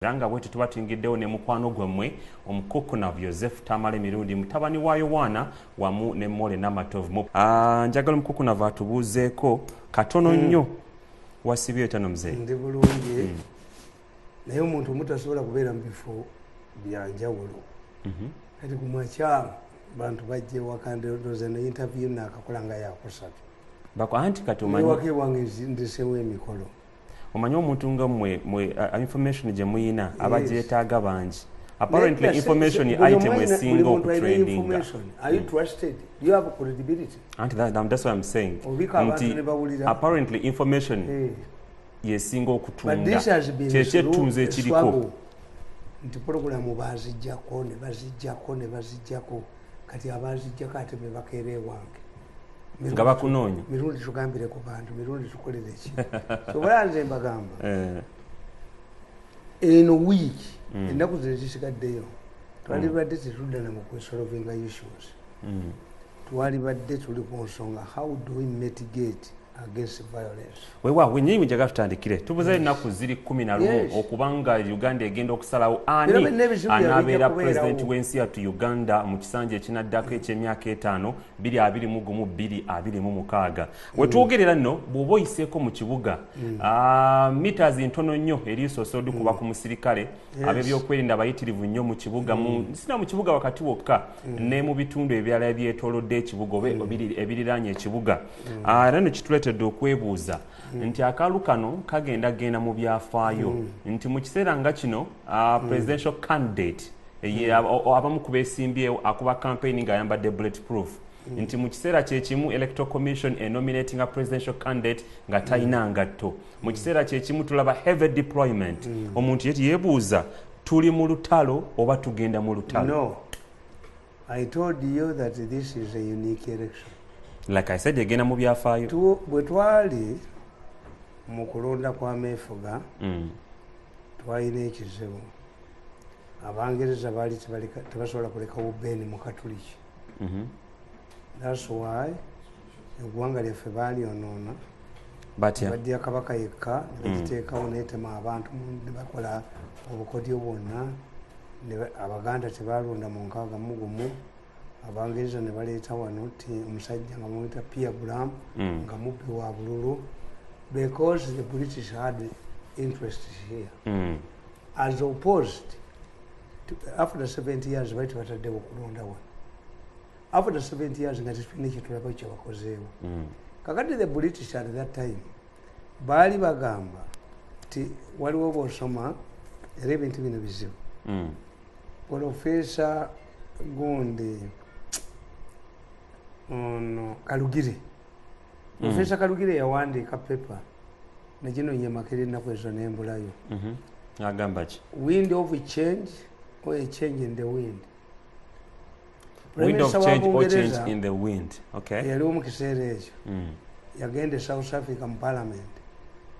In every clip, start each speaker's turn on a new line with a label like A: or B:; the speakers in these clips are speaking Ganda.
A: Ranga bwetu tubatingiddewo ne mukwano gwammwe omukuku na Joseph Tamale mirundi mutabani wa Yohana wamu ne Mole Namatovu. Njagala omukuku na atubuuzeeko katono nnyo wasibye etano mzee.
B: Ndi bulungi. Naye omuntu mutasobola kubeera mu bifo bya njawulo. Kati ku mwakyama bantu bajje wakandoze ne interview nakakola nga yakusatu.
A: Bako anti katumanyi
B: wake wange ndisewo emikolo.
A: Omanyi omuntu nga mwe information gye muyina abagyetaaga bangi. Apparently information item esinga okutrending.
B: Are you trusted? Do you have credibility?
A: Anti that's what I'm saying. Apparently information yesinga okutunda. Kyetunze ekiriko.
B: Nti programu bazijjako ne bazijjako kati abazijjako ate be bakeere wange.
A: Nga bakunoonya
B: mirundi tugambire ku bantu mirundi tukolere ki sobola nze mbagamba eno week ennaku zino zisigaddeyo twali badde tetudda na mu solving issues twali badde tuli ku nsonga how do we mitigate against violence.
A: Wewa wenyewe njaga tutandikire tubuze ennaku ziri 11 okubanga Uganda egenda okusalawo ani anabeera president w'ensi yatu Uganda mu kisanja ekinaddako eky'emyaka 5 2026 wetwogerera nno bw'oba oyiseeko mu kibuga meters ntono nnyo eriisosodu kuba ku musirikale ab'ebyokwerinda abayitirivu nnyo mu kibuga sina mu kibuga wakati wokka ne mu bitundu ebirala ebyetoolodde ekibuga oba ebiriraanye ekibuga era no kitulete okwebuuza nti akalu kano kagenda genda mu byafaayo nti mu kiseera nga kino presidential candidate abamu ku beesimbyewo akuba campaign nga ayambadde bulletproof nti mu kiseera kyekimu electoral commission nominating a presidential candidate nga talina ngatto mu kiseera kyekimu tulaba heavy deployment omuntu yeti yeebuuza tuli mu lutalo oba tugenda mu lutalo.
B: No, I told you that this is a unique election.
A: Like I said, yegena mu byafaayo.
B: Bwe twali mu kulonda kwa meefuga twalina ekizibu. Abangereza baali tebasobola kulekawo Beeni mu Katuliki. That's why eggwanga lyaffe baalyonoona badya kabaka yekka ne bagiteekawo neetema abantu ne bakola obukodyo bwonna Abaganda tebaalonda mu 61. Abangereza ne baleeta wano omusajja nga muyita Pierre Bram nga mubbi wa bululu because the British had interest here as opposed to after 70 years baiti batadde okulonda wano after 70 years nga tetulina kyetulaba kyebakozeewo kakati the British at that time baali bagamba ti waliwo bw'osoma era ebintu bino bizibu Professor Gundi Kalugire. Professor Kalugire yawandiika paper negino nyamakere ennaku ezo nembulayo.
A: Agamba ki?
B: Wind of change or a change in the wind.
A: Wind of change or change in the wind. Okay.
B: Yali mu kiseera ekyo. Yagenda South Africa mu parliament.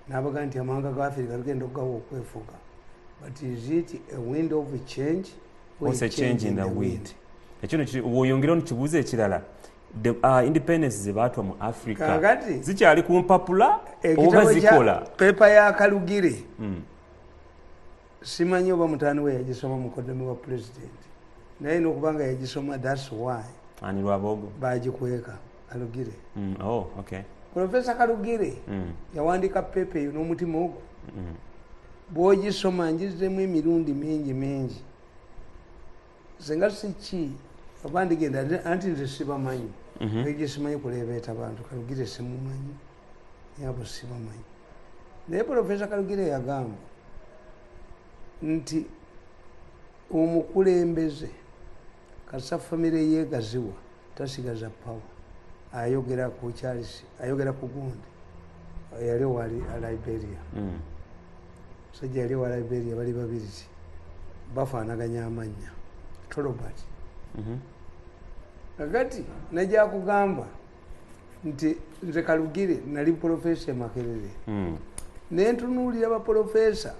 B: N'abaga nti amawanga ga Africa gagenda okugawa okwefuga. But is it a wind of change or a change in the wind?
A: Ekyo woyongera nkibuuza ekirala. The independence zebatwa mu Africa zikyali ku mpapula oba zikola
B: pepa ya Kalugire simanyi oba mutani we yagisoma mukodemi wa president naye nokubanga yagisoma that's why
A: ani lwabogo
B: bagikweka Kalugire
A: oh okay
B: Professor Kalugire yawandika pepa eyo n'omutima ogwo bw'ogisoma njizemu emirundi mingi senga siki abandi genda anti nze sibamanyi egisimanyi kulebeeta abantu Kalugire simumanyi yabo sibamanyi naye Professor Kalugire yagamba nti omukulembeze kasa famire yeegaziwa tasigaza pawa ayogera ku Charles ayogera ku Gundi yali wali Liberia sajja yali wa Liberia bali babiri bafaanaganya amannya Torobert Agati najja kugamba nti nze Kalugire nali professor Makerere nentunuulira ba professor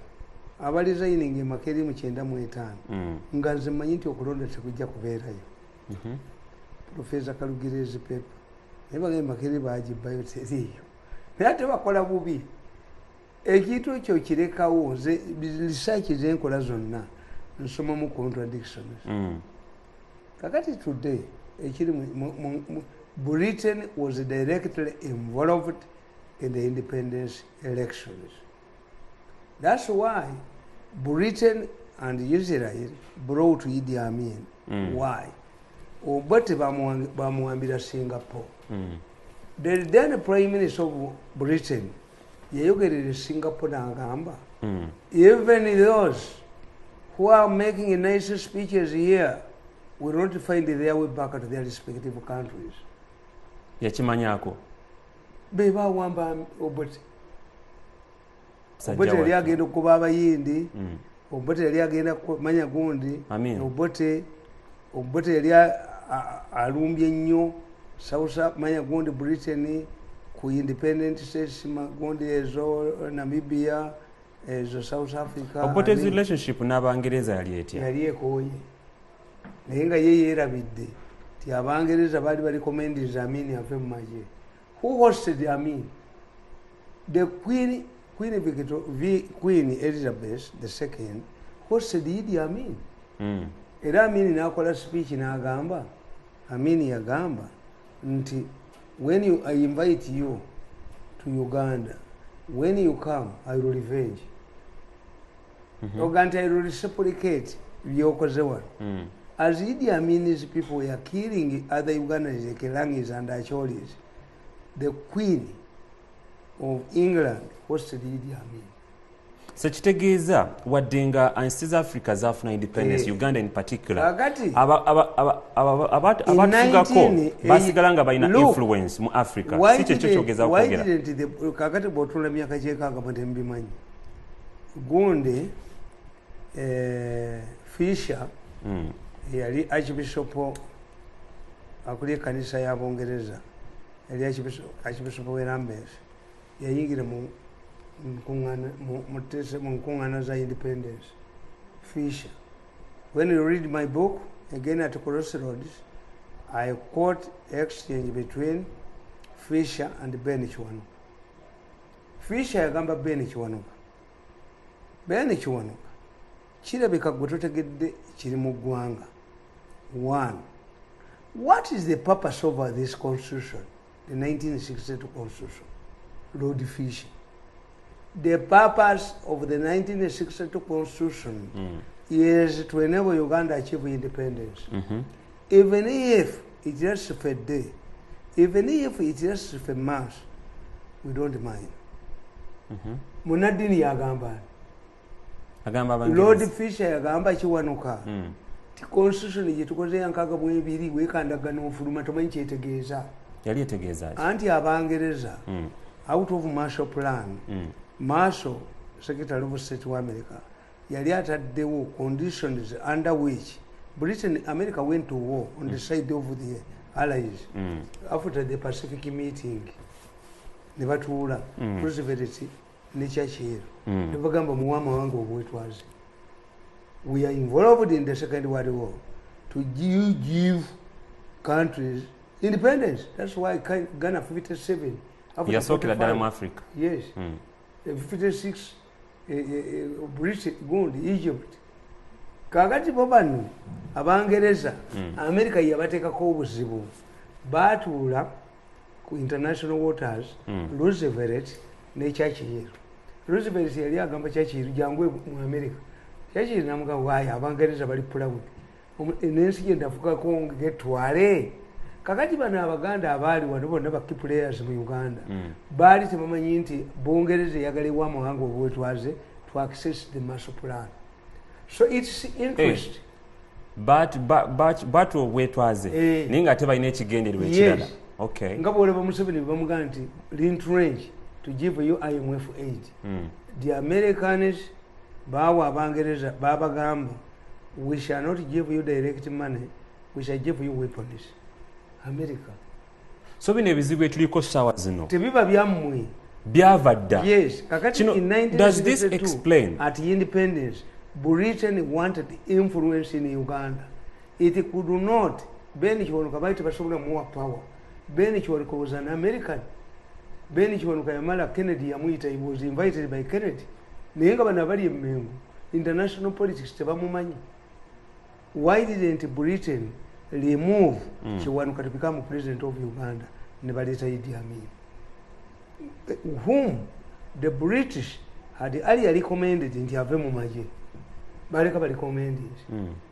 B: abali zaining Makerere mu 95 nga nze manyi nti okulonda tekujja kubeerayo Professor Kalugire zipepa naye bagamba Makerere baagibbayo teriiyo naye ate bakola bubi ekintu ekyo kirekawo nze research zenkola zonna nsoma mu contradictions kakati today ekiri Britain was directly involved in the independence elections. That's why Britain and Israel brought Idi Amin. Why? Obote bamuambira Singapore. The then Prime Minister of Britain yayogerere Singapore n'agamba even those who are making nice speeches here will not find their way back to their respective countries.
A: Yakimanyako
B: beba wamba Obote yali agenda okuba abayindi Obote yali agenda kumanya gundi Obote yali alumbye nnyo South manya gundi Britain ku independent states magundi ezo Namibia ezo South Africa.
A: Obote's relationship n'Abangereza yali etya?
B: Yali ekooye naye nga ye yeerabidde ti Abangereza baali recommended Amin ave mu magye. Who hosted Amin? The Queen Elizabeth II hosted Idi Amin. Era Amin n'akola speech n'agamba Amin yagamba nti when I invite you to Uganda, when you come, I will revenge. Uganda, I will reciprocate Yokozewa. As Idi Amin's people were killing other Ugandans, the Kelangis and Acholis, the Queen of England hosted Idi Amin.
A: Sekitegeeza wadde nga South Africa zafuna independence, Uganda in particular, abatufugako basigala nga balina influence mu Africa. Si kyekyo kyogeza okwogera.
B: Kakati bw'otunula emyaka gyekaaga mu tembimanyi gundi Fisher yali Archbishop akuli ekkanisa y'Abongereza yali Archbishop w'e Lambeth yayingira mu nkungana za independence. Fisher, when you read my book again at Crossroads, I quote exchange between Fisher and Ben Kiwanuka. Fisher yagamba Ben Kiwanuka, Ben Kiwanuka kirabika gwe totegedde kiri mu ggwanga. One, what is the purpose of this constitution, the 1962 constitution? Lord Fisher, the purpose of the 1962 constitution is to enable Uganda to achieve independence. Even if it lasts for a day, even if it lasts for a month, we don't mind. Munadini yagamba Lord Fisher yagamba Kiwanuka ti constitution gye tukoze yankaaga mu ebiri weekandagana ofuluma tomanyi kyetegeeza.
A: Yali etegeeza
B: anti Abangereza out of Marshall Plan, Marshall, Secretary of State of America, yali ataddewo conditions under which America went to war on the side of the Allies after the Pacific meeting. Ne batuula Roosevelt ne Churchill ne bagamba muwama wange obwetwaze. We are involved in the Second World War to give countries independence. That's why Ghana 57
A: yasokera ddala mu Africa.
B: Yes. 56 Britain, Gundi, Egypt. Kakati bo bano Abangereza America yabateekako obuzibu baatuula ku international waters Roosevelt ne Churchill. Roosevelt yali agamba Churchill jangu mu America. Churchill namugamba waayo Abangereza bali proud n'ensi gye ndafukako ngetwale. Kakati bano Abaganda abaali wano bonna ba key players mu Uganda baali tebamanyi nti Bungereza eyagaliwa amawanga obwetwaze to access the Marshall Plan. So it's interest.
A: But obwetwaze naye nga ate balina ekigendererwa ekirala. Okay.
B: Nga bw'olaba Museveni bamugamba nti retrench to give you IMF aid. The Americans bawa Abangereza babagamba we shall not give you direct money, we shall give you weapons. America.
A: So bino ebizibu etuliko ssaawa zino
B: tebiba byammwe
A: byava dda.
B: Yes. Kakati in 1962
A: does this explain
B: at independence Britain wanted influence in Uganda. It could not. Ben Kiwanuka baali tebasobola muwa power. Ben Kiwanuka was an American. Ben Kiwanuka yamala Kennedy yamuyita, he was invited by Kennedy. Naye nga bano abali emmengo international politics tebamumanyi. Why didn't Britain remove Kiwanuka to become president of Uganda? Ne baleeta Idi Amin, whom the British had earlier recommended nti ave mu magye. Baleka balicommended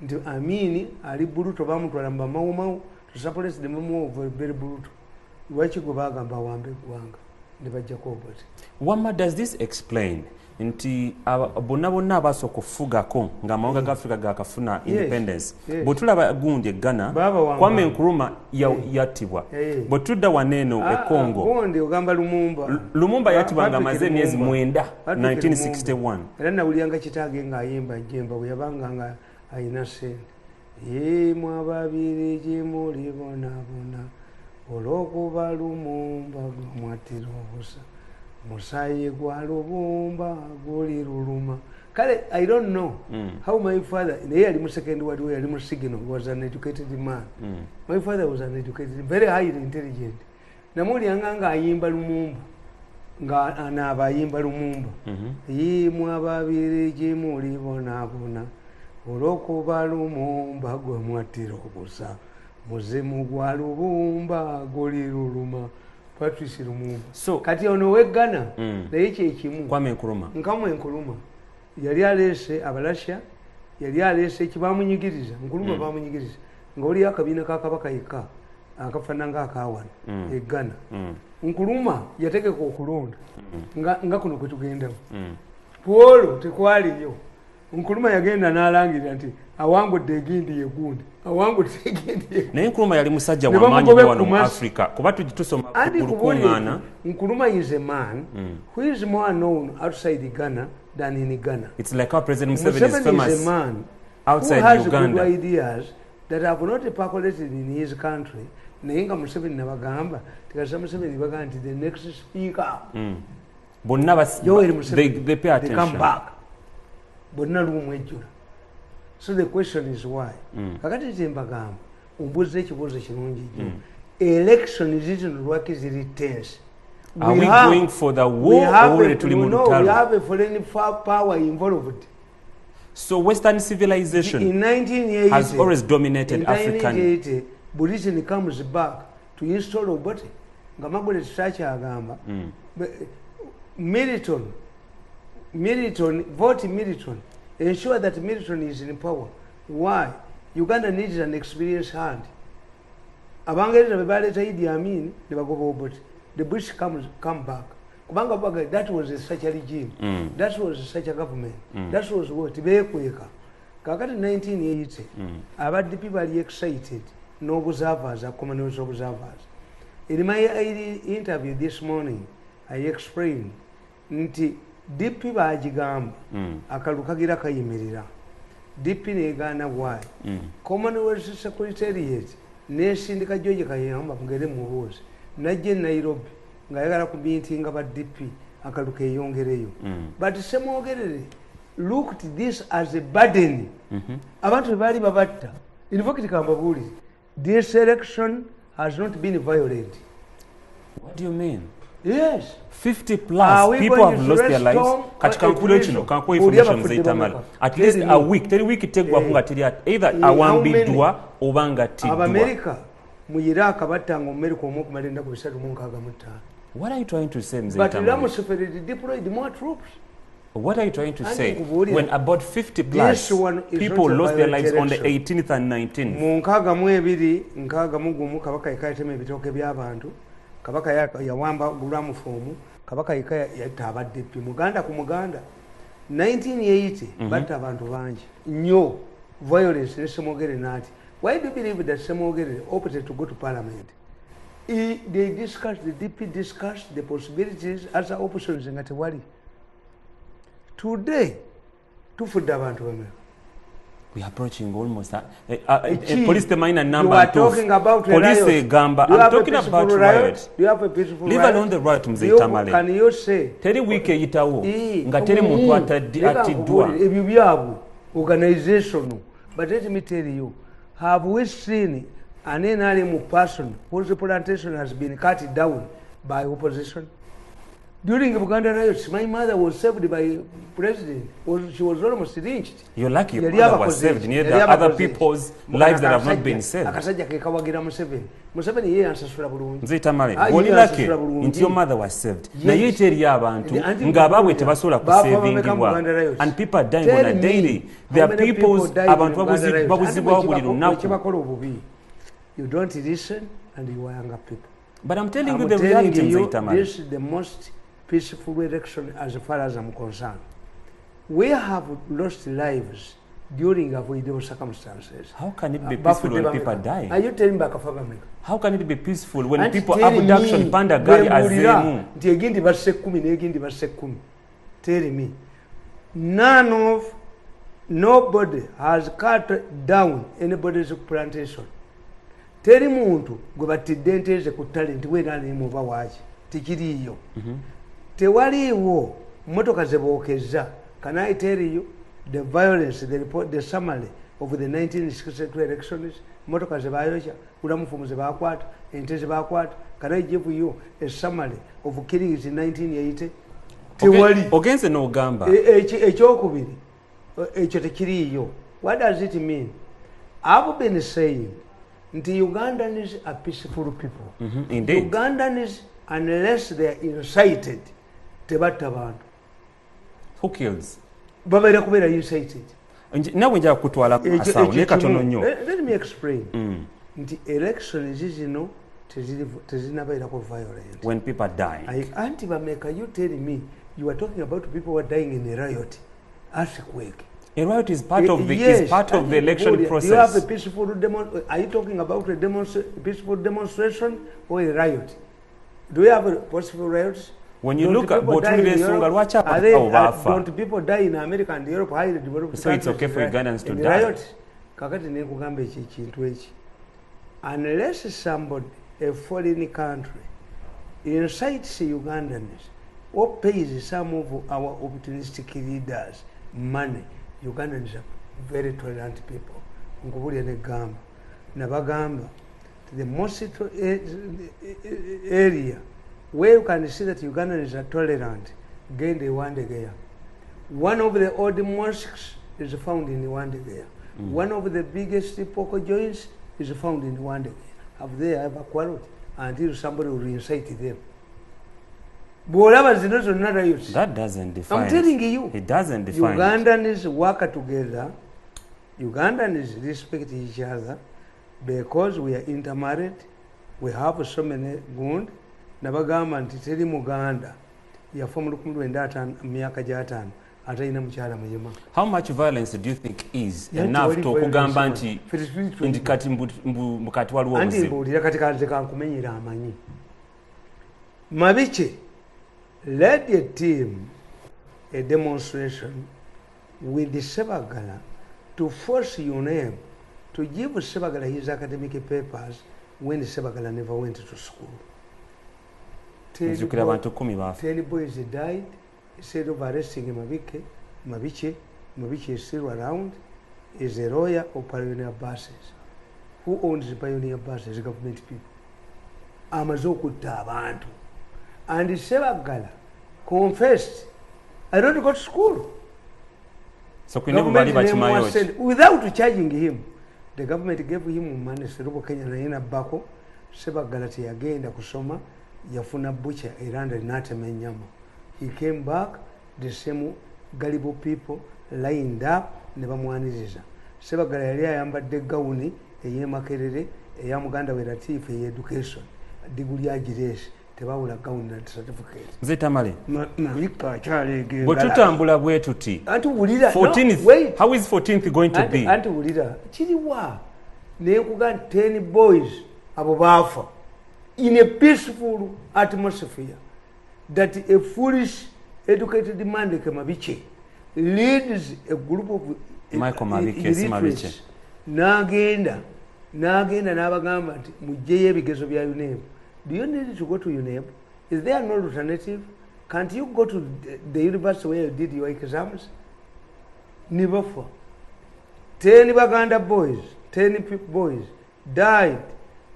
B: nti Amin ali Buruto bamutwala mu bamawumawu to suppress the memo of very Buruto. Lwaki gwe bagamba awambe eggwanga ne bajjako oboti.
A: Wama, does this explain nti bonna bonna abasooka okufugako ng'amawanga ga Africa gakafuna independence? Bwe tulaba gundi e Ghana, Kwame Nkrumah yattibwa. Bwe tudda waneeno e Congo,
B: gundi ogamba
A: Lumumba yattibwa ng'amaze emyezi 9, 1961.
B: Era nawuliranga kitange ng'ayimba jjemba bwe yabanga nga ayina ssente. Yemu Ababirigi muli bonaabona olw'okuba Lumumba gwamwattira obusa. Musayi gwa Lubumba guli luluma. Kale, I don't know how my father, naye yali mu second ward we yali mu signal, was an educated man. My father was an educated, very highly intelligent. Namuli nga ayimba Lumumba nga anaaba ayimba Lumumba. Yimu Ababirigi muli bonaabona olw'okuba Lumumba gwe mwattira obusa. Muzimu gwa Lubumba guli luluma. Patrice Lumumba.
A: So
B: kati ono we Ghana naye kyekimu.
A: Kwame Nkrumah.
B: Nkamwe Nkrumah yali aleese Abalasya, yali aleese kibamunyigiriza. Nkrumah bamunyigiriza ng'oli akabiina ka Kabaka yekka akafaanana ng'akawano e Ghana. Nkrumah yategeka okulonda nga kuno kwe tugendamu. Polo tekwaliyo. Nkrumah yagenda n'alangirira nti awangudde egindi yegundi. Awangudde egindi yegundi. Naye
A: Nkrumah yali musajja w'amaanyi wano mu Africa. Kuba tugisoma ku lukuŋŋaana.
B: Nkrumah is a man who is more known outside Ghana than in Ghana.
A: It's like our President Museveni is famous
B: is a man
A: outside
B: who has
A: Uganda.
B: Good ideas that have not percolated in his country. Naye nga Museveni nabagamba, tikasa Museveni bagamba nti the next speaker.
A: Bonna they pay attention.
B: They come back. Bonna lumwejjula. So the question is why? Kakati tembagamba umbuze ekibuuzo kirungi nnyo. Election zitulwaki ziri tense.
A: Are we going for the war or tuli mu lutalo?
B: We have a foreign power involved.
A: So Western civilization
B: in 1980
A: has always dominated African.
B: In 1980, Britain comes back to install Obote. Ngamagole tukyagamba. Militon, vote Militon. Ensure that Militon is in power. Why? Uganda needs an experienced hand. Abangereza bebaleeta Idi Amin ne bagoba Obote. The British come back. Kubanga that was such a regime. That was such a government. That was what beekweka. Kakati 1980 abadde people are excited n'observers, Commonwealth observers. In my interview this morning I explained nti DP baagigamba akalulu kagira kayimirira. DP neegaana why? Commonwealth Secretariat n'esindika George Kayamba ngere mubuuzi najje Nairobi ng'ayagala kubiitinga ba DP akalulu keeyongereyo. But Semwogerere looked this as a burden. Abantu bali babatta. In fact, Kambabuli, this election has not been violent.
A: What do you mean?
B: Yes.
A: 50 plus people have lost their lives. Katika nkulu kino kanko information zaitamala. At least a week, teri week tegwa kunga teri either awambidwa obanga tidwa.
B: America mu Iraq battanga America omukumalenda ku 365.
A: What are you trying to say, Mzee
B: But
A: Tamale?
B: Museveni deployed more troops.
A: What are you trying to say? When about 50 plus people lost their lives on the 18th and 19th.
B: Mu 61 Kabaka yakayitema ebitooke by'abantu. Kabaka yawamba gulamufomu. Kabaka yatta abadde Muganda ku Muganda. 1980 batta abantu bangi. Nnyo violence ne Semwogerere nati. Why do you believe that Semwogerere opted to go to parliament? They discussed, the DP discussed the possibilities as options nga tewali. Today, tufudde abantu bameka.
A: We are approaching almost police the minor number.
B: You are talking about
A: police
B: riot.
A: gamba. I'm talking about riot.
B: Do you have a peaceful
A: Leave
B: riot?
A: alone the riot, Mzee Tamale.
B: Can you say?
A: Teri wiki eyitawo nga teri muntu atiddwa.
B: Ebyo byabwe organizational. But let me tell you, have we seen an NRM person whose plantation has been cut down by opposition? During Buganda riots, my mother was saved by president. She was almost lynched.
A: You're lucky your mother was saved. Near the other people's lives that have not been saved. Nzita male, oli lucky into your mother was saved. Na yeteri abantu ngababwe tebasola kusavingibwa. And people are dying on a daily. There are people's abantu babuzibwa buli lunaku.
B: You don't listen and you are younger people.
A: But I'm telling you the reality, Nzita male.
B: This is the most peaceful election as far as I'm concerned. We have lost lives during avoidable circumstances.
A: How can it be peaceful when people die?
B: Are you telling me Bakafaga?
A: How can it be peaceful when people abduction panda gari azemu?
B: Tell me. Nobody has cut down anybody's plantation. Tell me muntu gwe batidde ente ze ku talent we nali muva wachi tikiriyo. Tewaliwo motoka zebookeza. Can I tell you the violence, the summary of the 1962 elections? Motoka zebayosha, ulamufumu zebakwata, ente zebakwata. Can I give you a summary of killings in 1980? Tewali.
A: Ogenze no gamba.
B: Ekyokubiri. Ekyo tekiriyo. What does it mean? I've been saying the Ugandans are peaceful people.
A: Indeed.
B: Ugandans, unless they are incited, tebatta abantu.
A: Who kills?
B: Babaira kubeera incited.
A: Nawe njala kutwala asawo ne katono nnyo.
B: Let me explain. Nti elections zino tezinabeerako violence.
A: When people die.
B: Anti Bameka, you tell me you are talking about people who are dying in a riot, earthquake.
A: A riot is part of the election process.
B: You have a peaceful are you talking about a peaceful demonstration or a riot? Do you have a peaceful riots?
A: When you look at don't
B: people die in America and Europe, highly developed
A: so it's okay for Ugandans to die.
B: Riot, kakati nekugamba ekintu eki. Unless somebody, a foreign country, incites Ugandans or pays some of our opportunistic leaders money, Ugandans are very tolerant people. Nkubulya ne gamba. Nabagamba, the most area where you can see that Ugandans are tolerant, gain the Wandegeya. One of the old mosques is found in Wandegeya. One of the biggest poker joints is found in Wandegeya. Have they ever quarreled until somebody will reincite them?
A: That doesn't define.
B: I'm telling you.
A: It doesn't define.
B: Ugandans work together. Ugandans respect each other because we are intermarried. We have so many good. Nabagamba nti teri Muganda yafa mu 1950 atayina mukyala muyima.
A: How much violence do you think is enough to kugamba nti kati mukati waliwo obuzibu?
B: Andi mbulira kati kanze kankumenyera amanyi. Mabiche led a team a demonstration with the Sebagala to force UNEM to give Sebagala his academic papers when Sebagala never went to school. 10 boys died instead of arresting Mabike. Mabiche is still around, is a lawyer of Pioneer Buses. Who owns the Pioneer Buses? The government people. Amazokutta abantu. And Sebagala confessed, I don't go to school.
A: So
B: without charging him, the government gave him money. Serubo Kenya na bako. Sebagala tiyagenda kusoma. Yafuna butcher eranda natemenyama. He came back, the same gullible people lined up ne bamwaniriza. Sebagala yali ayambadde gawuni eyemakerere eyamuganda we Latif education. Diguli agiresi tebawula gawuni na certificate.
A: Nzita male.
B: Malika kyalege.
A: Bwetutambula bwe tuti.
B: Anti wulira.
A: 14th.
B: No,
A: how is 14th going to be?
B: Anti wulira. Kiriwa. Nekuganda 10 boys abo bafa. In a peaceful atmosphere, that a foolish, educated man like Mabiche leads a group of illiterates. Nagenda nabagamba nti mujjeyo ebigezo bya UNEB. Do you need to go to UNEB? Is there no alternative? Can't you go to the university where you did your exams? Nibafa. 10 Baganda boys, 10 boys died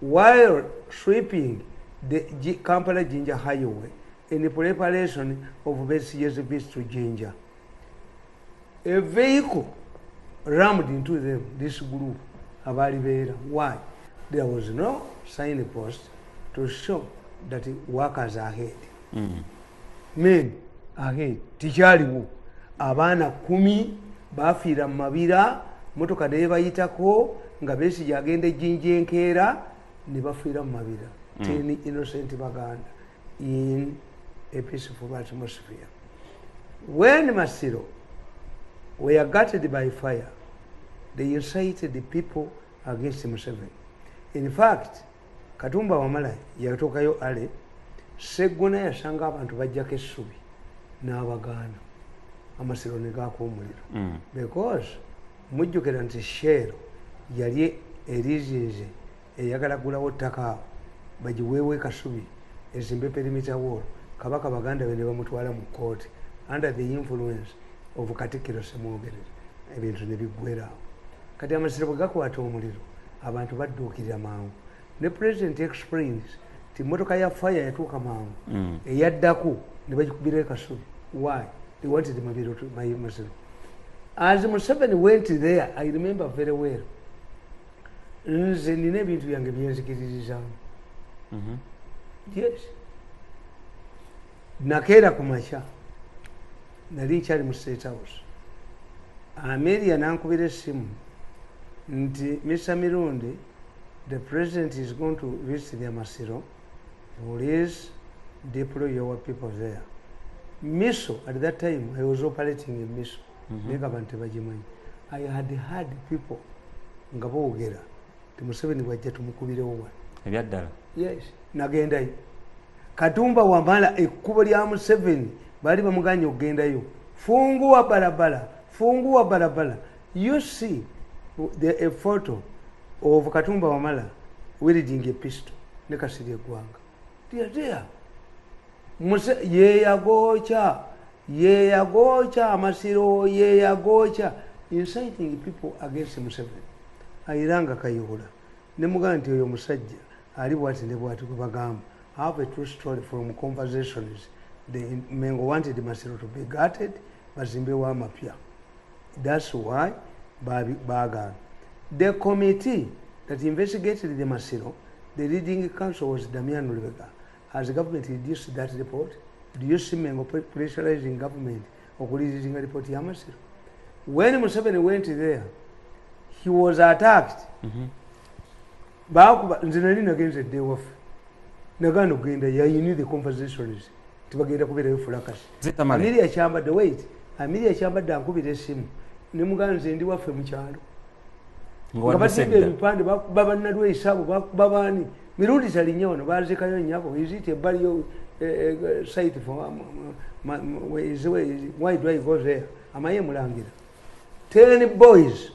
B: while sweeping the Kampala Jinja Highway in the preparation of Besigye's visit to Jinja. A vehicle rammed into them, this group, Abalibera. Why? There was no signpost to show that workers are ahead. Men ahead. Tichaliwo. Abana 10 bafiira mu mabira, motoka ne bayitako nga Besigye agenda Jinja enkeera ne bafiira mu mabira. 10 innocent Baganda in a peaceful atmosphere. When Masiro were gutted by fire, they incited the people against Museveni. In fact, Katumba Wamala yatokayo ale Seggona yasanga abantu bajjako essubi n'abagaana Amasiro ne gaako omuliro. Because mujjukira nti Shell yali erizize eyagala gulawo ttaka awo bagiweewo ekasubi ezimbe perimeter wall. Kabaka baganda be ne bamutwala mu kooti under the influence of Katikkiro Ssemwogerere, ebintu ne biggweerawo. Kati Amasiro bwe gakwata omuliro abantu badduukirira mangu. Ne President explains ti motoka ya fire yatuuka mangu eyaddako ne bagikubira ekasubi. Why? They wanted Mabiro to Masiro. As Museveni went there, I remember very well, nze nina ebintu byange byenzikiririzaamu. Yes. Nakeera ku makya nali nkyali mu State House. Amelia nankubira essimu nti Mr. Mirundi, the president is going to visit the Masiro. Please deploy your people there. Miso, at that time, I was operating in Miso. I had heard people nga boogera ti Museveni wajja tumukubirewo wano.
A: Ebyaddala.
B: Yes, nagendayo. Katumba Wamala ekkubo lya Museveni bali bamuganya okugendayo. Funguwa barabara. You see a photo of Katumba Wamala wielding a pistol ne Kasirye Gwanga. There. Yeyagocha Amasiro, yeyagocha, inciting people against Museveni. Airanga Kayihura. Nemuganti oyo musajja ali bwati ne bwati kubagamba. I have a true story from conversations. The Mengo wanted Masiro to be gutted, Bazimbe wa mapya. That's why Bagan. The committee that investigated the Masiro, the leading counsel was Damian Lubega. Has the government reduced that report? Do you see Mengo pressurizing government or releasing a report to Masiro? When Museveni went there, he was attacked. Nzinalina against the day off. Nagano Genda, you knew the conversations. Tibagenda kubira yofulakasi. Amelia Chamba, the wait. Amelia Chamba dankubira essimu. Nemugana nze ndi waffe mu kyalo. Ngabasimba ebipande baba nadwe isabu babani. Mirundi salinyono bazikayo nyako. Is it a barrio site for why do I go there? Amaye mulangira. 10 boys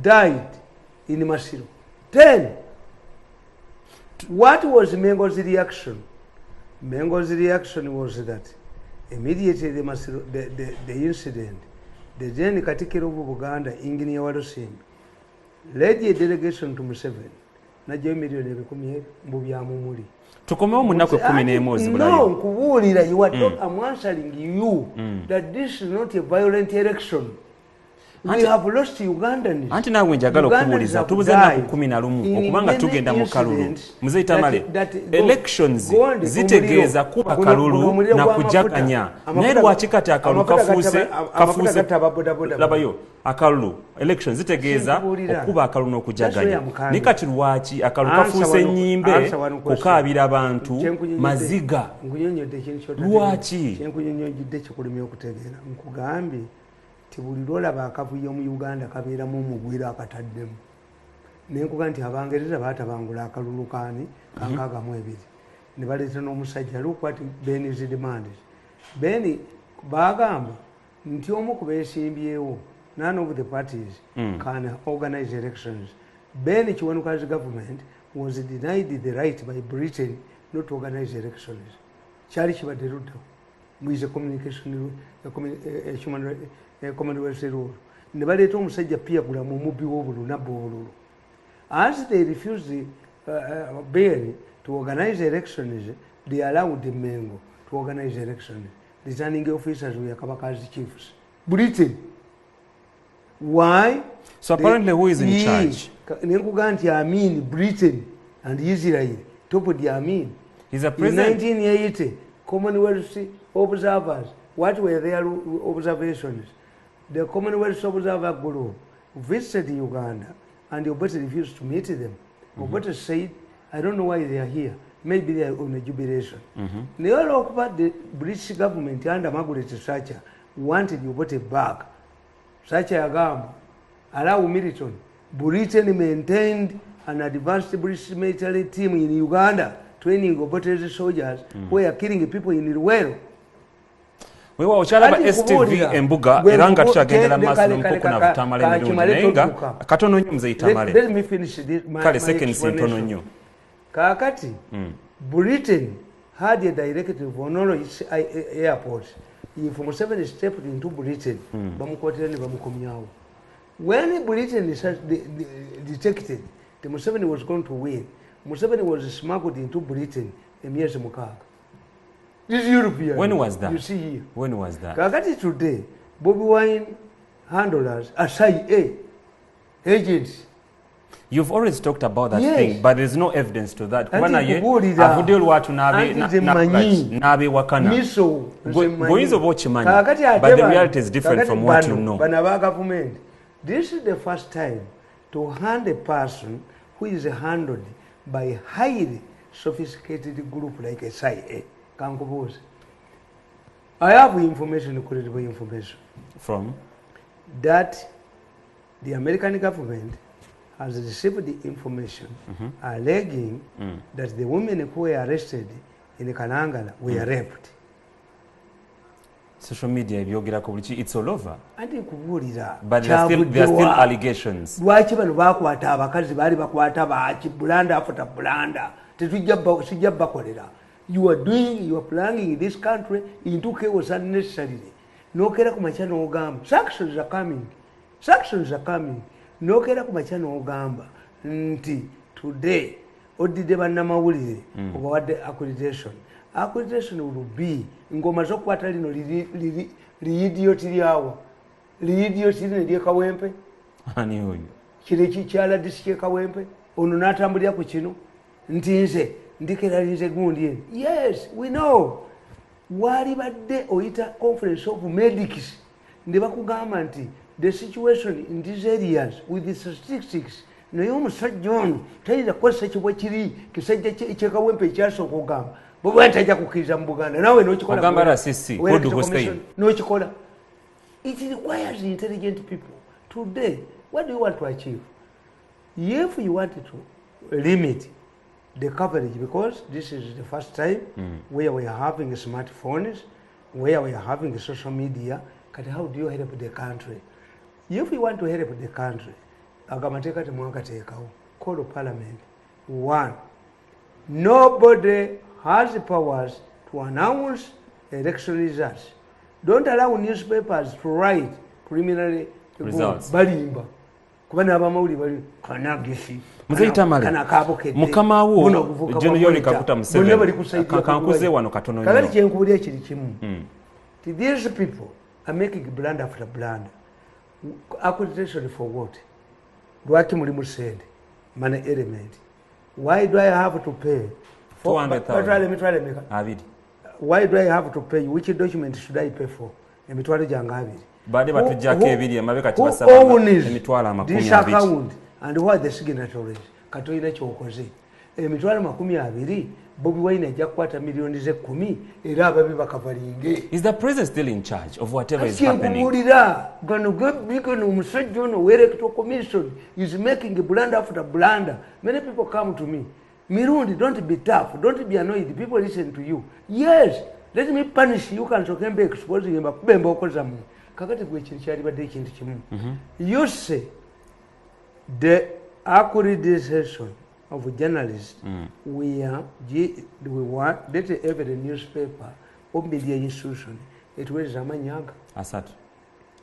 B: died in Masiro. 10. What was Mengo's reaction? Mengo's reaction was that immediately the incident, the then Katikkiro Buganda, Engineer Walusimbi, led a delegation to Museveni. Najja million ebikumi mbubyamu muli.
A: Tukomewo munako 11
B: No, nkubuulira you are talking, I'm answering you that this is not a violent election. We have lost Ugandans.
A: Anti nawe njagala okubuuliza tubuzana ku 11 okubanga tugenda mu kalulu. Muzeita male. Elections zitegeeza kuba kalulu na kujaganya. Naye lwaki kati akalulu kafuuse labayo akalulu elections zitegeeza okuba akalulu n'okujaganya. Ne kati lwaki akalulu kafuuse ennyimbe kukaabira abantu maziga. Lwaki?
B: Kyenkunyonnyodde kikulimye okutegeera. Nkugambye buli lwolaba akavuyo mu Uganda kabeeramu omugwira akataddemu. Nenkuga nti Abangereza baatabangula akalulu kaani kankagamu ebiri. Ne baleeta n'omusajja lukwati Ben Zidimandi. Ben baagamba nti omu ku beesimbyewo, none of the parties can organize elections. Ben Kiwanuka's government was denied the right by Britain not to organize elections. Kyali kibadde luddawo. Muize communication human rights Commonwealth rule. Ne baleeta omusajja pia gulamu omubbi w'obululu nabba obululu. As they refused Ben to organize elections, they allowed Mengo to organize elections. Returning officers were Kabaka's chiefs. Britain. Why?
A: So apparently who is in charge?
B: Nekuganti Amin, Britain and Israel. Top of the Amin.
A: He's a president.
B: In 1980, Commonwealth observers, what were their observations? The Commonwealth observer group visited Uganda and Obote refused to meet them. Obote said, I don't know why they are here. Maybe they are on a jubilation. They all about the British government under Margaret Thatcher wanted Obote back. Thatcher agamba, allow Milton. Britain maintained an advanced British military team in Uganda, training Obote's soldiers who are killing people in Luwero.
A: Wewa ochalaba STV embuga eranga tuchagendera maso n'omukuku na butamale mirungi nenga katono nnyo mze itamale.
B: Let me finish this.
A: Kale seconds ntono nnyo.
B: Kakati, Britain had a directive on all its airports. If Museveni stepped into Britain, bamukwatira bamukomyawo. When Britain detected the Museveni was going to win, Museveni was smuggled into Britain emyezi mukaaga. This is European.
A: When was that?
B: You see here.
A: When was that?
B: Kakati today, Bobby Wine handlers are CIA agents.
A: You've always talked about that
B: Yes.
A: thing, but there's no evidence to that.
B: Kubana
A: Ye
B: kubuulira.
A: avudde lwatu nabe wakana.
B: Miso.
A: Goyinza oba okimanyi.
B: Kakati
A: But the reality is different from what you know.
B: Bana ba government. This is the first time to hand a person who is handled by a highly sophisticated group like a CIA. Kankubose. I have information, credible information.
A: From?
B: That the American government has received the information alleging that the women who were arrested in Kanangala were raped.
A: Social media ebyogerako buli it's all over.
B: Anti kubuulira.
A: But there are still allegations.
B: Lwaki bano bakwata abakazi baali bakwata baaki bulanda after bulanda sijja bakolera. You are planning this country into chaos unnecessarily. Nokera ku machano ogamba. Sanctions are coming. Nokera ku machano ogamba. Nti today odide bannamawulire obawadde accreditation. Accreditation will be ngoma zokwata lino liidioti lyawo. Liidioti lino lyekawempe.
A: Ani oyo?
B: Kireki kyala disike kawempe. Ono n'atambulira ku kino. Ntinze ndikeralize gundi. Yes, we know. Wali badde oyita conference of medics. Ne bakugamba nti the situation in these areas with the statistics naye omusajja ono tayinza kukozesa kibwe kiri kisajja ekyekawempe ekyasooka okugamba bwe tajja kukkiriza mu Buganda naawe n'okikola. It requires intelligent people. Today, what do you want to achieve? If you want to limit the coverage, because this is the first time where we are having smartphones, where we are having social media, how do you help the country? If you want to help the country, call parliament. One, nobody has the powers to announce election results. Don't allow newspapers to write preliminary
A: results.
B: Balimba. Kubana abamawuli bali kanagisi.
A: Muzeita male. Mukama wo John Yoweri Kaguta Museveni. Kankuze wano katono nnyo.
B: Kale kyenkubulya kiri kimu. These people are making blunder after blunder. Accreditation for what? Lwaki muli musende? Money element. Why do I have to pay?
A: 400,000.
B: Why do I have to pay? Which document should I pay for? Emitwalo jange abiri.
A: Bade batujjako ebiri amabeka tibasaba emitwalo amakumi
B: this account and who are the signatories? Katoyina kyokoze. Emitwalo makumi abiri Bobi Wine ajja kukwata milioni ze 10 era ababi bakavalinge.
A: Is the president still in charge of whatever is happening?
B: Omusajja ono w'electoral commission is making blunder after blunder. Many people come to me. Mirundi, don't be tough. Don't be annoyed. People listen to you. Yes, let me punish you. Can so be exposing him. Kakati gwe kintu kyali badde ekintu kimu. You say the accreditation of journalists we want that every newspaper or media institution it was amanyaga
A: asatu.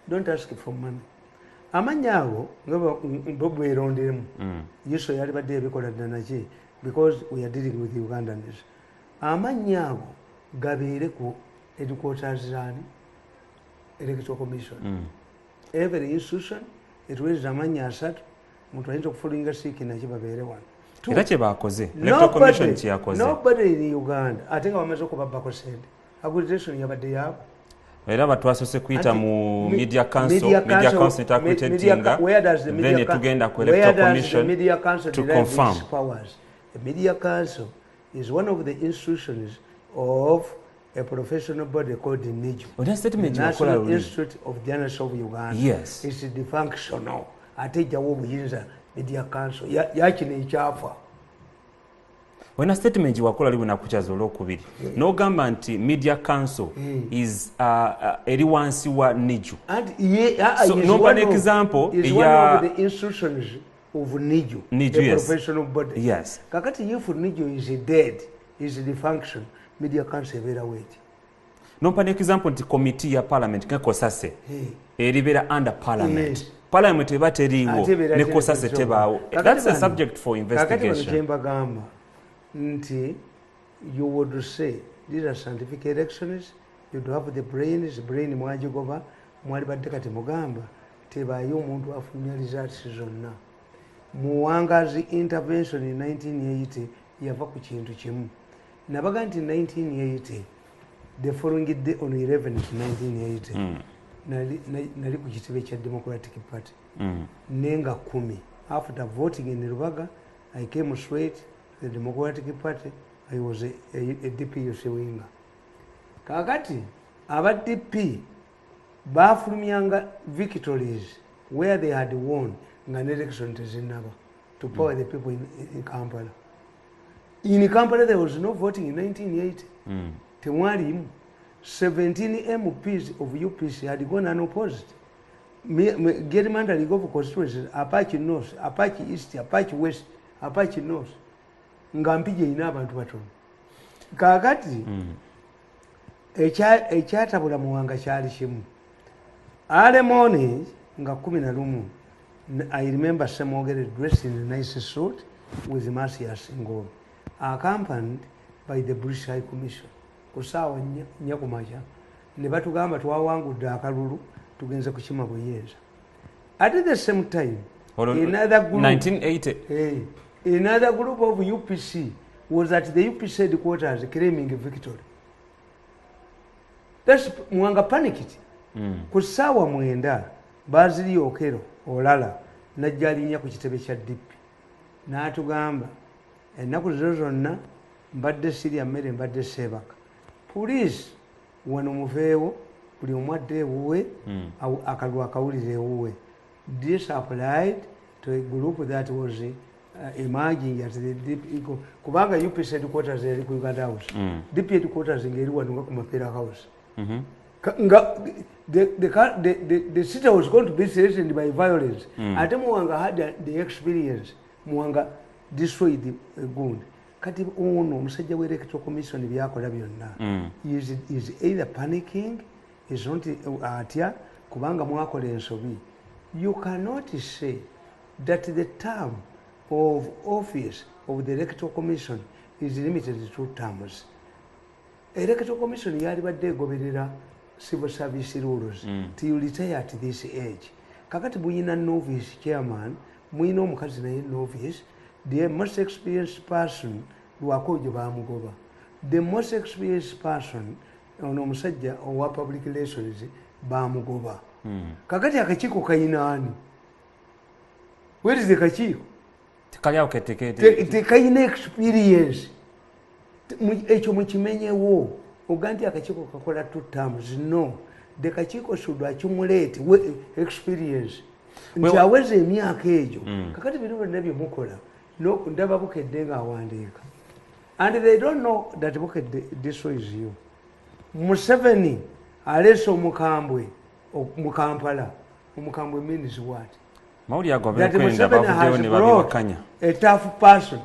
B: Don't ask for money. Amanyago Bobo eronderemu yiso yali badde ebikola ddanaje because we are dealing with Ugandans. Amanyago gabeere ku headquarters zani electoral commission. Every institution etuweereza amannya 3 omuntu ayinza okufulinga siiki nakyo babeere wano.
A: Era kye baakoze electoral commission kye yakoze.
B: Nobody in Uganda ate nga bamaze okubabbako sente accreditation yabadde yaabo.
A: Era batwasose kuyita mu media council intercommitteetinga then tugenda ku electoral commission to confirm.
B: The media council is one of the institutions of a professional body called NIJU, the National Institute of Journalists of Uganda.
A: Yes.
B: It's dysfunctional. Ate jawo obuyinza media council yakino ekyafa.
A: Wena statement wakola libu nakuchaza olwokubiri n'ogamba nti media council is eri wansi wa NIJU. So nompa an example
B: ya one of the institutions of NIJU,
A: NIJU,
B: a
A: yes.
B: professional body.
A: Yes.
B: Kakati if NIJU is dead, is defunction, media council ebeera weti.
A: Nompa an example nti committee ya parliament nkekosase eribera under parliament. Parliament eba teriiwo ne kosase tebaawo. That's a subject for investigation.
B: Kakati bagamba nti you would say these are scientific elections, you'd have the brain mwajigoba mwali badde kati mugamba tebaayo omuntu afulumya results zonna. Muwangazi intervention in 1980 yava ku kintu kimu. Nabaga nti 1980 the following day on 11th 1980 nali ku kitebe kya Democratic Party nenga 10 after voting in Rubaga I came straight the Democratic Party. I was a DP winger. Kakati aba DP bafulumyanga victories where they had won nga election tezinaba to power the people in Kampala. In Kampala there was no voting in 1980. Temwalimu 17 MPs of UPC had gone unopposed. Gerrymandering Legal constituencies, Apache North, Apache East, Apache West, Apache North. Ngampije ina abantu batono. Kakati ekyatabula muwanga kyali kimu. Early morning nga 11 I remember Semogere dressed in a nice suit with Marcius Ngobi, accompanied by the British High Commission. Kusawa nyakumacha ne batugamba twawangudde akalulu tugenze kukima buyinza. At the same time another group
A: 1980
B: another group of UPC was at the UPC headquarters claiming victory. That's Mwanga panicked. Kusawa mwenda Bazili Okero olala najjalinya ku kitebe kya DP n'atugamba ennaku zonna mbadde sirya mmere mbadde seebaka. Police wano muveewo buli omwadde ewuwe akalwa akawulire ewuwe. This applied to a group that was emerging at the DP kubanga UPC headquarters eri ku Uganda House. DP headquarters ngeri wano nga ku Mapera House. The city was going to be threatened by violence. Ate Muwanga had the experience. Muwanga destroyed the gun. Kati ono omusajja wa electoral commission byakola byonna. Is either panicking, is not atya kubanga mwakola ensobi. You cannot say that the term of office of the electoral commission is limited to 2 terms. Electoral commission yali badde egoberera civil service rules till you retire at this age. Kakati buyina novice chairman, mwina omukazi naye novice, the most experienced person lwakojo bamugoba. The most experienced person ono omusajja owa public relations bamugoba. Kakati akakiiko kayinaani. Where is the kakiiko? Tekayina experience. Ekyo mukimenyewo oganti akakiiko kakola 2 terms. No, the kakiiko should accumulate experience nti aweze emyaka egyo. Kakati bino byonna byemukola ndaba Bukedde nga awandiika and they don't know that Bukedde destroys you. Museveni aleese omukambwe mu Kampala. Omukambwe means what?
A: Mawuli agobera kwenda bavuddeyo ne babiwakanya.
B: A tough person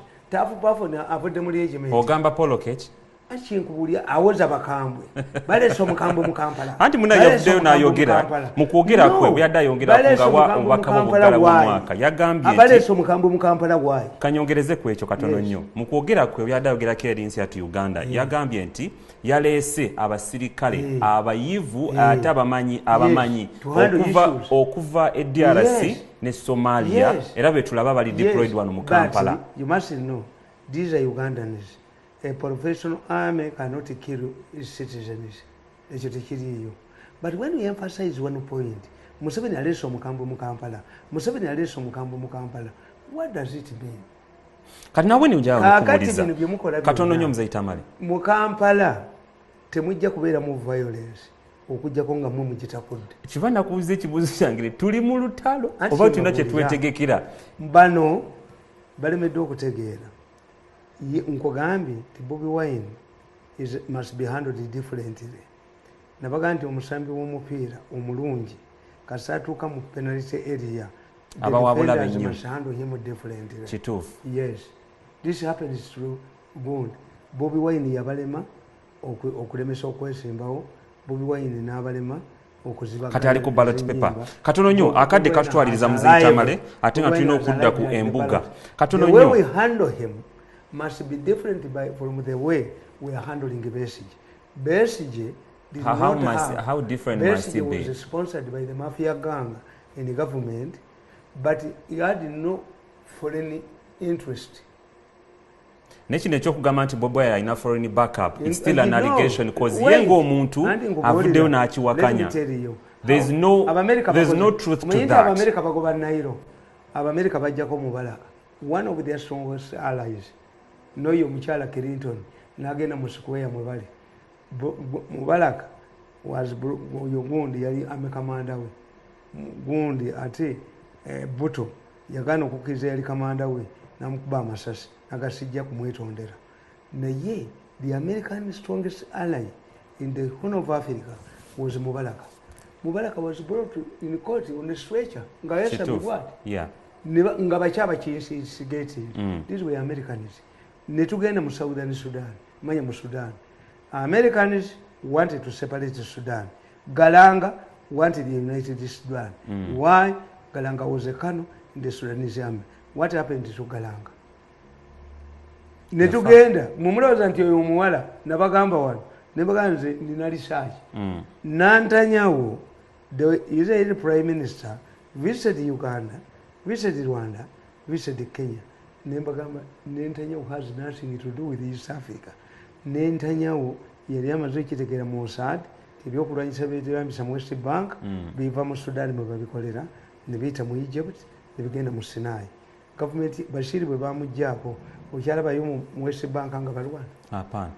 B: avudde muri regiment.
A: Ogamba Paul Okech?
B: achinkubulya awoza bakambwe balese omukambwe mu Kampala
A: anti muna yavuddeyo n'ayogera mu kwogera kwe bwe yadde ayongera nga obubaka bw'obuggala bw'omwaka yagambye
B: balese omukambwe mu Kampala waayi
A: kanyongereze ku ekyo katono nnyo mu kwogera kwe bwe yadde ayogerako eri nsi yatu Uganda yagambye nti yaleese abasirikale abayivu ate abamanyi okuva e DRC ne Somalia era be tulaba bali deployed wano mu Kampala.
B: You must know these are Ugandans. A professional army cannot kill its citizens. But when we emphasize one point, Museveni alese omukambwe mu Kampala, Museveni alese omukambwe mu Kampala, what does it mean?
A: Kati nawe njagala kubuuliza katono nnyo Muzeitamale
B: mu Kampala temujja kubeera mu violence okujjako nga mwe mugitakudde.
A: Kiva nakubuuza ekibuuzo kyange tuli mu lutalo oba tulina kye twetegekera
B: bano balemedde okutegeera nkugambye nti Bobi Wine must be handled differently. Nabaga nti omusambi w'omupiira omulungi kasatuuka mu penalty area
A: abawabula bennyo
B: kituufu. Yes, this happens through Bund. Bobi Wine yabalema okulemesa okwesimbawo, Bobi Wine n'abalema okuziba
A: kati ali ku ballot paper. Katono nnyo akadde katutwaliriza Muzeitamale ate nga tulina okudda ku embuga. Katono nnyo.
B: The way we handle him must be different from the way we are handling Besigye. Besigye did
A: how different must it be?
B: Was sponsored by the mafia gang in the government, but he had no foreign interest.
A: Nekino ekyokugamba nti Bobi Wine alina foreign backup, it's still an allegation because ye ng'omuntu avuddeyo n'akiwakanya. There's no truth to that.
B: Abamerika bagoba Nairo. Abamerika bajjako Mubaraka. One of their strongest allies. Noyo omukyala Clinton n'agenda mu square mwe bali. Mubaraka was oyo gundi yali amekamanda we. Gundi ate Buto yagana okukiza yali kamanda we namukuba amasasi agasijja kumwetondera. Naye the American strongest ally in the Horn of Africa was Mubaraka. Mubaraka was brought in court on a stretcher.
A: Yeah.
B: Nga bakyaba kinsigeti. These were Americans. Netugenda mu Southern Sudan. Manya mu Sudan. Americans wanted to separate Sudan. Galanga wanted the United Sudan. Why? Galanga was a colonel in the Sudanese army. What happened to Galanga? Netugenda mumulowooza nti oyo omuwala nabagamba wano nebagamba nze nina research. Nantanyawo, the Israeli Prime Minister visited Uganda, visited Rwanda, visited Kenya. Nembagamba Netanyahu has nothing to do with East Africa. Netanyahu yali amaze ekitegeera mu Mossad ebyokulwanyisa by'ebirambisa mu West Bank biva mu Sudan mwe babikolera ne biyita mu Egypt ne bigenda mu Sinai. Gavumenti Bashir bwe bamuggyako okyalabayo mu West Bank nga balwana.
A: Apana.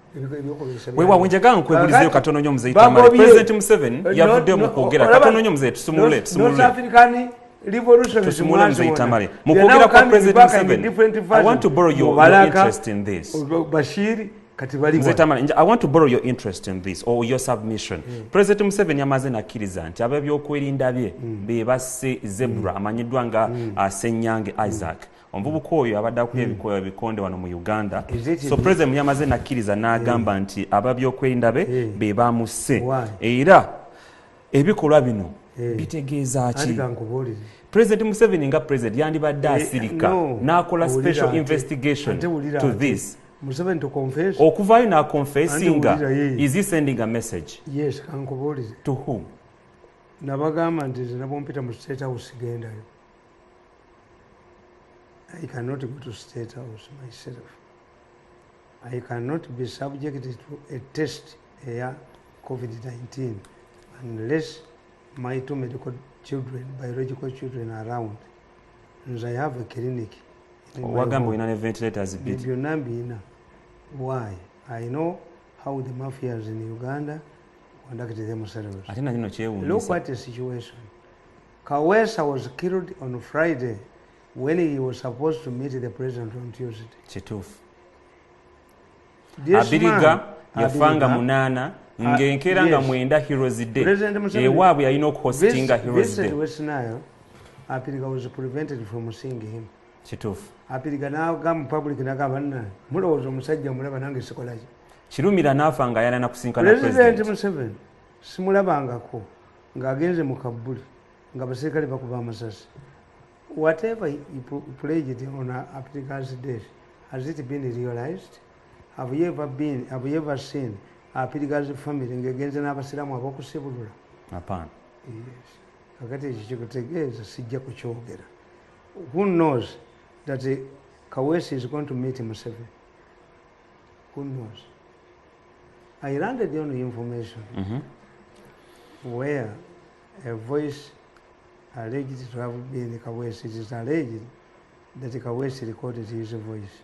A: Wewe njagala nkwebulizeyo katono nnyo Muzeitamale. President Museveni yavudde mu kwogera katono nnyo Muzee tusumule.
B: North African Revolution is
A: Muzeitamale. Mu kwogera kwa President Museveni. I want to borrow your interest in this.
B: Bashir
A: Muzeitamale, I want to borrow your interest in this or your submission. President Museveni yamaze nakkiriza nti ab'ebyokwerinda bye be basse Zebra amanyiddwa nga Ssenyange Isaac. Omuvubuka oyo abadde akulya ebikonde wano mu Uganda. So President yamaze nakkiriza n'agamba nti ab'ebyokwerinda be bamusse. Era ebikolwa bino bitegeeza ki? President Museveni nga president yandibadde asirika n'akola special investigation to this.
B: Museveni to confess.
A: Okuvaayo na confessinga. Is he sending a message?
B: Yes, kankubuulize.
A: To whom?
B: Nabagamba nti nze nabompita mu State House gendayo. I cannot go to State House myself. I cannot be subjected to a test here, COVID-19, unless my two medical children, biological children are around. And I have a clinic.
A: Wagambo ina ventilators bit.
B: Why? I know how the mafias in Uganda conducted themselves. Look at the situation. Kawesa was killed on Friday when he was supposed to meet the president on Tuesday.
A: Chitufu. Abiriga yafanga munana ngenkera nga mwenda Heroes Day. Ewaabwe yalina okuhostinga Heroes Day.
B: Abiriga was prevented from seeing him.
A: Chitufu.
B: Apiriga n'agamba public n'agamba nna mulowooza omusajja mulaba nange sikolaki.
A: Kirumira n'afa nga yalana kusinkana
B: President
A: president.
B: Museveni simulabangako ng'agenze mu Kabuli nga basirikale bakuba amasasi. Whatever he pledged on Africa's death, has it been realized? Have you ever seen Africa's family ng'egenze n'abasiramu ab'okusibulula?
A: Hapana.
B: Yes. Kakati ekyo kikutegeeza sijja kukyogera. Who knows that Kaweesi is going to meet Museveni? Who knows? I landed on information where a voice alleged to have been Kaweesi. It is alleged that Kaweesi recorded his voice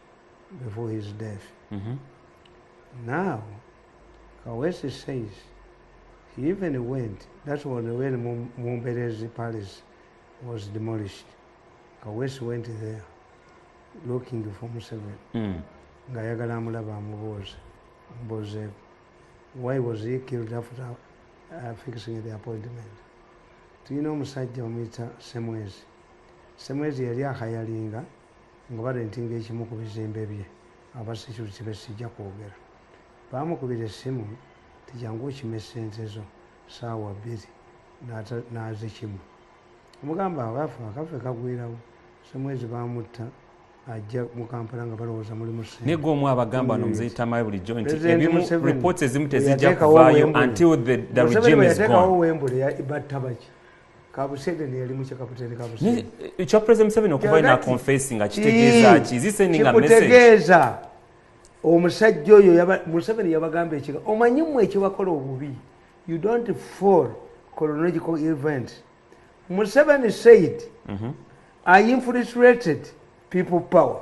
B: before his death. Now, Kaweesi says he even went, that's when Mumbere's palace was demolished. Kaweesi went there looking for Museveni. Ngayagala amulaba amubuuze. Why was he killed after fixing the appointment? Tulina omusajja omuyita Semwezi. Semwezi yali akayalinga nga balentinga ekimu ku bizimbe bye abasecurity besijja kwogera. Baamukubira essimu tijangu okime ssente zo ssaawa 2 n'azikimu. Omugamba akafe kagwirawo. Semwezi baamutta ajja mu Kampala nga balowooza mulimu ssente.
A: Nego omwe abagamba nomuzeyi Tamayo bulijjo nti ebimu reports ezimu tezijja kuvaayo until the regime is gone.
B: Wembule batta baki. Kabusede yali mu kaputeni Kabusede.
A: Ekya President Museveni okuva na confessing nga kitegeeza ki? Is he sending a message?
B: Kitegeeza omusajja oyo Museveni yabagamba ekiga. Omanyi mmwe ekibakola obubi. You don't fall chronological event. Museveni said, I infiltrated people power.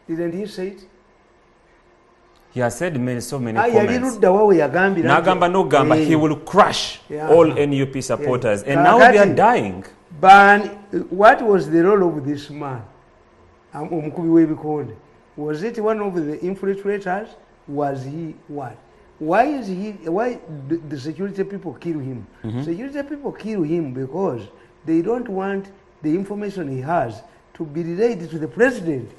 B: Didn't he say it?
A: He has said so many comments.
B: Nagamba
A: no he will crush all NUP supporters. And now they are dying.
B: But what was the role of this man? Was it one of the infiltrators? Was he what? Why the security people kill him? Security people kill him because they don't want the information he has to be relayed to the president.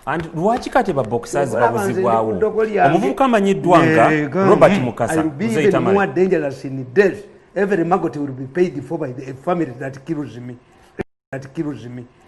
A: And lwaki kati ba boxers babuzibwawo? Omuvubuka amanyiddwa nga Robert Mukasa.
B: I will be even more dangerous in death. Every maggot will be paid for by the family that kills me.